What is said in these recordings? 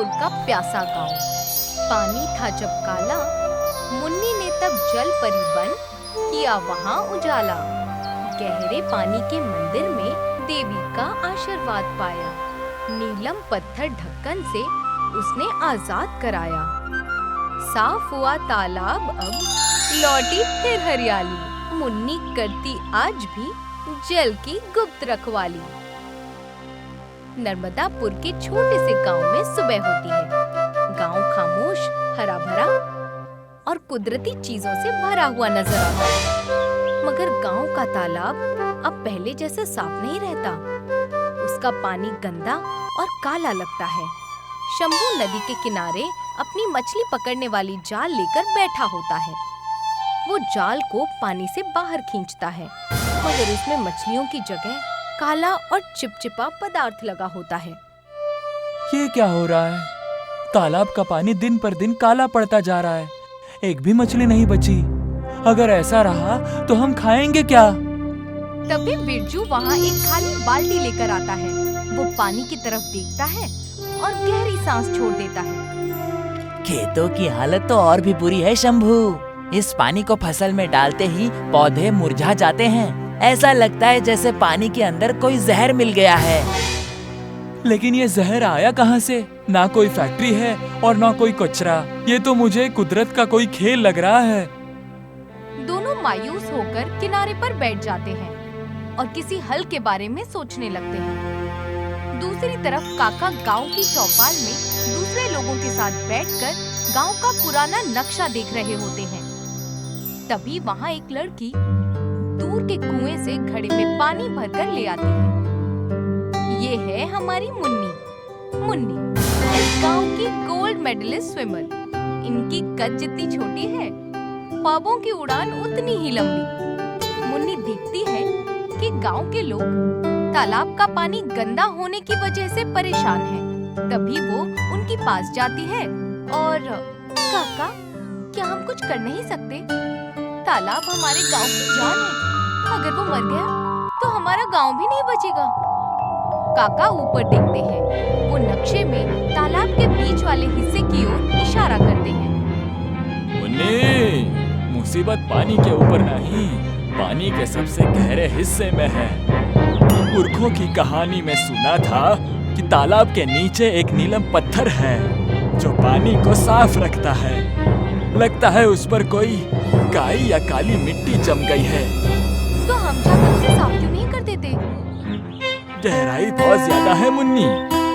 नर्मदापुर का प्यासा गांव। पानी था जब काला, मुन्नी ने तब जल परी बन किया वहां उजाला। गहरे पानी के मंदिर में देवी का आशीर्वाद पाया। नीलम पत्थर ढक्कन से उसने आजाद कराया। साफ हुआ तालाब, अब लौटी फिर हरियाली। मुन्नी करती आज भी जल की गुप्त रखवाली। नर्मदापुर के छोटे से गांव में सुबह होती है। गांव खामोश, हरा भरा और कुदरती चीजों से भरा हुआ नजर आता है। मगर गांव का तालाब अब पहले जैसा साफ नहीं रहता। उसका पानी गंदा और काला लगता है। शंभू नदी के किनारे अपनी मछली पकड़ने वाली जाल लेकर बैठा होता है। वो जाल को पानी से बाहर खींचता है, मगर उसमें मछलियों की जगह काला और चिपचिपा पदार्थ लगा होता है। ये क्या हो रहा है? तालाब का पानी दिन पर दिन काला पड़ता जा रहा है। एक भी मछली नहीं बची। अगर ऐसा रहा तो हम खाएंगे क्या? तभी बिरजू वहाँ एक खाली बाल्टी लेकर आता है। वो पानी की तरफ देखता है और गहरी सांस छोड़ देता है। खेतों की हालत तो और भी बुरी है शंभू। इस पानी को फसल में डालते ही पौधे मुरझा जाते हैं। ऐसा लगता है जैसे पानी के अंदर कोई जहर मिल गया है। लेकिन ये जहर आया कहाँ से? ना कोई फैक्ट्री है और ना कोई कचरा। ये तो मुझे कुदरत का कोई खेल लग रहा है। दोनों मायूस होकर किनारे पर बैठ जाते हैं और किसी हल के बारे में सोचने लगते हैं। दूसरी तरफ काका गांव की चौपाल में दूसरे लोगों के साथ बैठकर गांव का पुराना नक्शा देख रहे होते हैं। तभी वहाँ एक लड़की दूर के कुएं से घड़े में पानी भरकर ले आती है। ये है हमारी मुन्नी। इस गांव की गोल्ड मेडलिस्ट स्विमर। इनकी कद जितनी छोटी है, ख्वाबों की उड़ान उतनी ही लंबी। मुन्नी देखती है कि गांव के लोग तालाब का पानी गंदा होने की वजह से परेशान हैं। तभी वो उनके पास जाती है और काका, क्या हम कुछ कर नहीं सकते? तालाब हमारे गांव की जान है। अगर वो मर गया तो हमारा गांव भी नहीं बचेगा। काका ऊपर देखते हैं। वो नक्शे में तालाब के बीच वाले हिस्से की ओर इशारा करते हैं। मुन्नी, मुसीबत पानी के ऊपर नहीं, पानी के सबसे गहरे हिस्से में है। पुरखों की कहानी में सुना था कि तालाब के नीचे एक नीलम पत्थर है जो पानी को साफ रखता है। लगता है उस पर कोई काई या काली मिट्टी जम गई है। तो हम जाकर उसे साफ क्यों नहीं कर देते? गहराई बहुत ज्यादा है मुन्नी।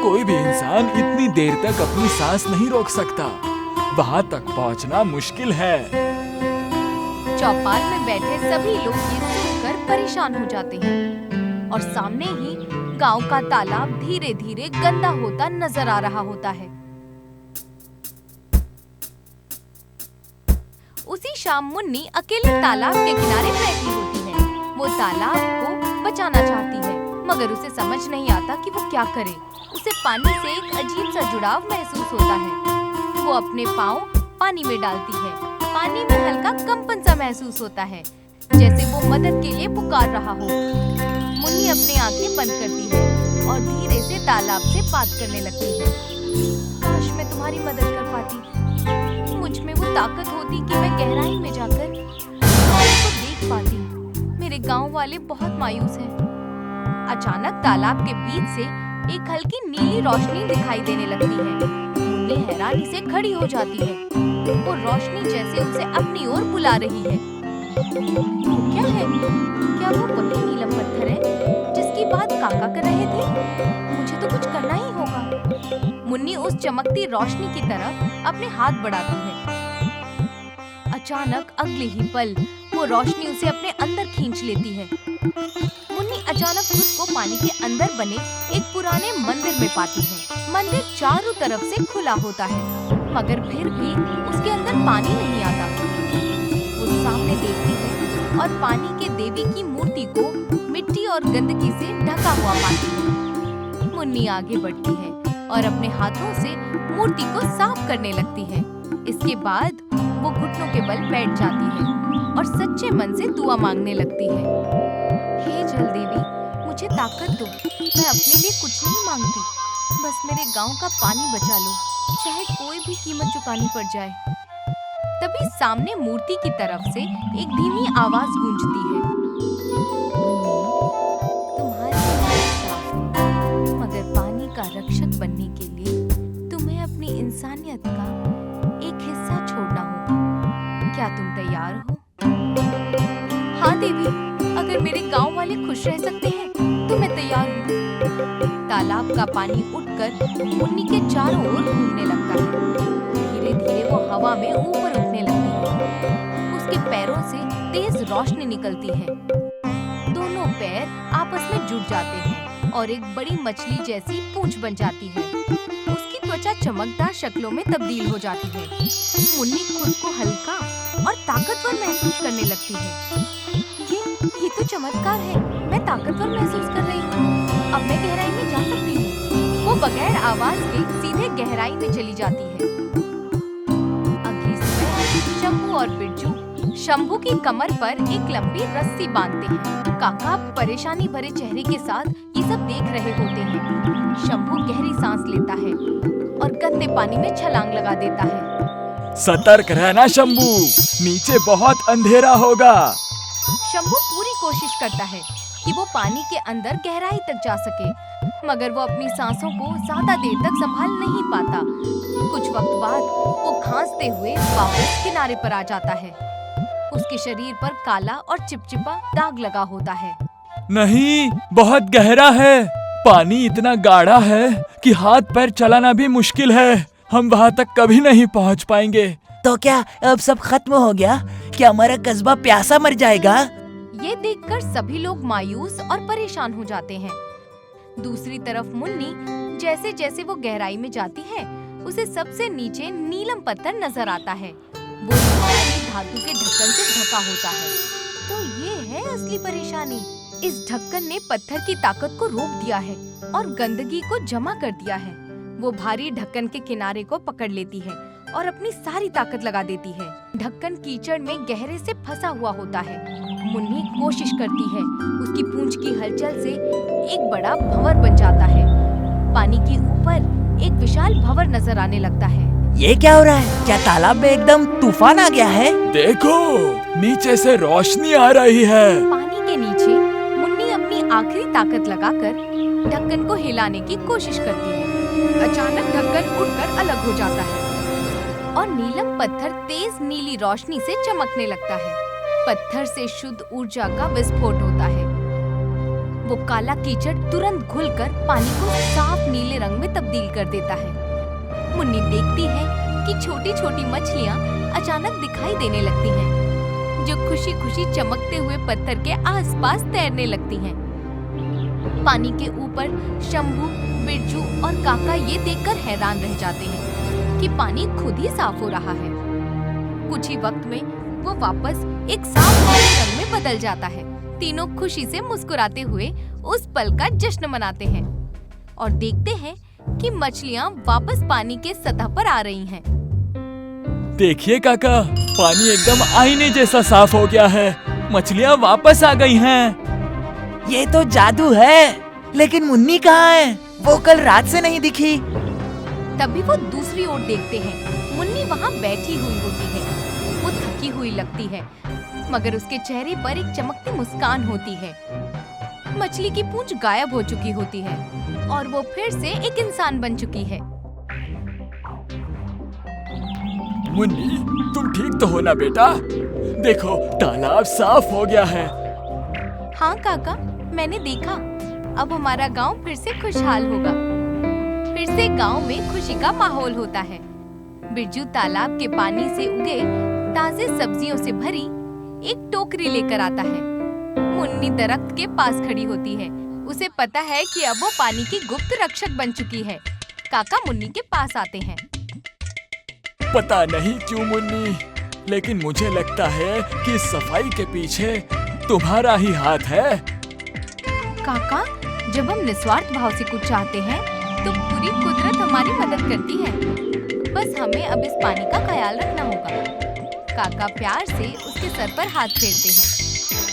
कोई भी इंसान इतनी देर तक अपनी सांस नहीं रोक सकता। वहाँ तक पहुँचना मुश्किल है। चौपाल में बैठे सभी लोग ये सुनकर परेशान हो जाते हैं और सामने ही गांव का तालाब धीरे धीरे गंदा होता नजर आ रहा होता है। उसी शाम मुन्नी अकेले तालाब के किनारे बैठी होती है। वो तालाब को बचाना चाहती है, मगर उसे समझ नहीं आता कि वो क्या करे। उसे पानी से एक अजीब सा जुड़ाव महसूस होता है। वो अपने पाँव पानी में डालती है। पानी में हल्का कंपन सा महसूस होता है, जैसे वो मदद के लिए पुकार रहा हो। मुन्नी अपनी आंखें बंद करती है और धीरे से तालाब से बात करने लगती है। काश मैं तुम्हारी मदद कर पाती। मुझ में वो ताकत होती कि मैं गहराई में जाकर को देख पाती। मेरे गांव वाले बहुत मायूस हैं। अचानक तालाब के बीच से एक हल्की नीली रोशनी दिखाई देने लगती है। मुन्नी हैरानी से खड़ी हो जाती है। वो रोशनी जैसे उसे अपनी ओर बुला रही है। क्या है? क्या वो वही नीलम पत्थर है जिसकी बात काका कर रहे थे? मुझे तो कुछ करना ही होगा। मुन्नी उस चमकती रोशनी की तरफ अपने हाथ बढ़ाती है। अचानक अगले ही पल वो रोशनी उसे अपने अंदर खींच लेती है। मुन्नी अचानक खुद को पानी के अंदर बने एक पुराने मंदिर में पाती है। मंदिर चारों तरफ से खुला होता है, मगर फिर भी उसके अंदर पानी नहीं आता। वो सामने देखती है और पानी के देवी की मूर्ति को मिट्टी और गंदगी से ढका हुआ पाती है। मुन्नी आगे बढ़ती है और अपने हाथों से मूर्ति को साफ करने लगती है। इसके बाद वो घुटनों के बल बैठ जाती है और सच्चे मन से दुआ मांगने लगती है। हे जल देवी, मुझे ताकत दो। मैं अपने लिए कुछ नहीं मांगती, बस मेरे गांव का पानी बचा लो। चाहे कोई भी कीमत चुकानी पड़ जाए। तभी सामने मूर्ति की तरफ से एक धीमी आवाज गूंजती है। तुम्हारी नीयत साफ है, मगर पानी का रक्षक बनने के लिए तुम्हें अपनी इंसानियत का एक हिस्सा छोड़ना होगा। क्या तुम तैयार हो? हाँ देवी, अगर मेरे गांव वाले खुश रह सकते हैं तो मैं तैयार हूँ। तालाब का पानी उठकर मुन्नी के चारों ओर घूमने लगता है। धीरे धीरे वो हवा में ऊपर उठने लगती है। उसके पैरों से तेज रोशनी निकलती है। दोनों पैर आपस में जुड़ जाते हैं और एक बड़ी मछली जैसी पूंछ बन जाती है। उसकी त्वचा चमकदार शक्लों में तब्दील हो जाती है। मुन्नी खुद को हल्का और ताकतवर महसूस करने लगती है। ये तो चमत्कार है। मैं ताकतवर महसूस कर रही हूँ। अब मैं गहराई में जा सकती हूँ। वो बगैर आवाज के सीधे गहराई में चली जाती है। अगली सुबह शंभू और बिरजू शंभू की कमर पर एक लंबी रस्सी बांधते हैं। काका परेशानी भरे चेहरे के साथ ये सब देख रहे होते हैं। शंभू गहरी सांस लेता है और गंदे पानी में छलांग लगा देता है। सतर्क रहना शंभू, नीचे बहुत अंधेरा होगा। शंभू पूरी कोशिश करता है कि वो पानी के अंदर गहराई तक जा सके, मगर वो अपनी सांसों को ज्यादा देर तक संभाल नहीं पाता। कुछ वक्त बाद वो खांसते हुए वापस किनारे पर आ जाता है। उसके शरीर पर काला और चिपचिपा दाग लगा होता है। नहीं, बहुत गहरा है। पानी इतना गाढ़ा है कि हाथ पैर चलाना भी मुश्किल है। हम वहाँ तक कभी नहीं पहुँच पाएंगे। तो क्या अब सब खत्म हो गया? क्या हमारा कस्बा प्यासा मर जाएगा? ये देखकर सभी लोग मायूस और परेशान हो जाते हैं। दूसरी तरफ मुन्नी जैसे जैसे वो गहराई में जाती है, उसे सबसे नीचे नीलम पत्थर नजर आता है। वो भारी धातु के ढक्कन से ढका होता है। तो ये है असली परेशानी। इस ढक्कन ने पत्थर की ताकत को रोक दिया है और गंदगी को जमा कर दिया है। वो भारी ढक्कन के किनारे को पकड़ लेती है और अपनी सारी ताकत लगा देती है। ढक्कन कीचड़ में गहरे से फंसा हुआ होता है। मुन्नी कोशिश करती है। उसकी पूंछ की हलचल से एक बड़ा भंवर बन जाता है। पानी के ऊपर एक विशाल भंवर नजर आने लगता है। ये क्या हो रहा है? क्या तालाब में एकदम तूफान आ गया है? देखो, नीचे से रोशनी आ रही है। पानी के नीचे मुन्नी अपनी आखिरी ताकत लगाकर ढक्कन को हिलाने की कोशिश करती है। अचानक ढक्कन उठकर अलग हो जाता है और नीलम पत्थर तेज नीली रोशनी से चमकने लगता है। पत्थर से शुद्ध ऊर्जा का विस्फोट होता है। वो काला कीचड़ तुरंत घुलकर पानी को साफ नीले रंग में तब्दील कर देता है। मुन्नी देखती है कि छोटी छोटी मछलियाँ अचानक दिखाई देने लगती हैं, जो खुशी खुशी चमकते हुए पत्थर के आसपास तैरने लगती हैं। पानी के ऊपर शंभू, बिरजू और काका ये देखकर हैरान रह जाते हैं कि पानी खुद ही साफ हो रहा है। कुछ ही वक्त में वो वापस एक साफ नीले रंग में बदल जाता है। तीनों खुशी से मुस्कुराते हुए उस पल का जश्न मनाते हैं और देखते हैं कि मछलियाँ वापस पानी के सतह पर आ रही हैं। देखिए काका, पानी एकदम आईने जैसा साफ हो गया है। मछलियाँ वापस आ गई हैं। ये तो जादू है। लेकिन मुन्नी कहाँ है? वो कल रात से नहीं दिखी। तभी वो दूसरी ओर देखते हैं। मुन्नी वहाँ बैठी हुई होती है। वो थकी हुई लगती है, मगर उसके चेहरे पर एक चमकती मुस्कान होती है। मछली की पूंछ गायब हो चुकी होती है और वो फिर से एक इंसान बन चुकी है। मुन्नी, तुम ठीक तो हो ना बेटा? देखो, तालाब साफ हो गया है। हाँ काका, मैंने देखा। अब हमारा गांव फिर से खुशहाल होगा। फिर से गांव में खुशी का माहौल होता है। बिरजू तालाब के पानी से उगे ताजे सब्जियों से भरी एक टोकरी लेकर आता है। मुन्नी दरख्त के पास खड़ी होती है। उसे पता है कि अब वो पानी की गुप्त रक्षक बन चुकी है। काका मुन्नी के पास आते हैं। पता नहीं क्यों मुन्नी, लेकिन मुझे लगता है कि सफाई के पीछे तुम्हारा ही हाथ है। काका, जब हम निस्वार्थ भाव से कुछ चाहते हैं तो पूरी कुदरत हमारी मदद करती है। बस हमें अब इस पानी का ख्याल रखना होगा। काका प्यार से उसके सर पर हाथ फेरते हैं।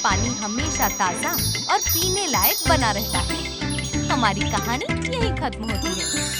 पानी हमेशा ताजा और पीने लायक बना रहता है। हमारी कहानी यहीं खत्म होती है।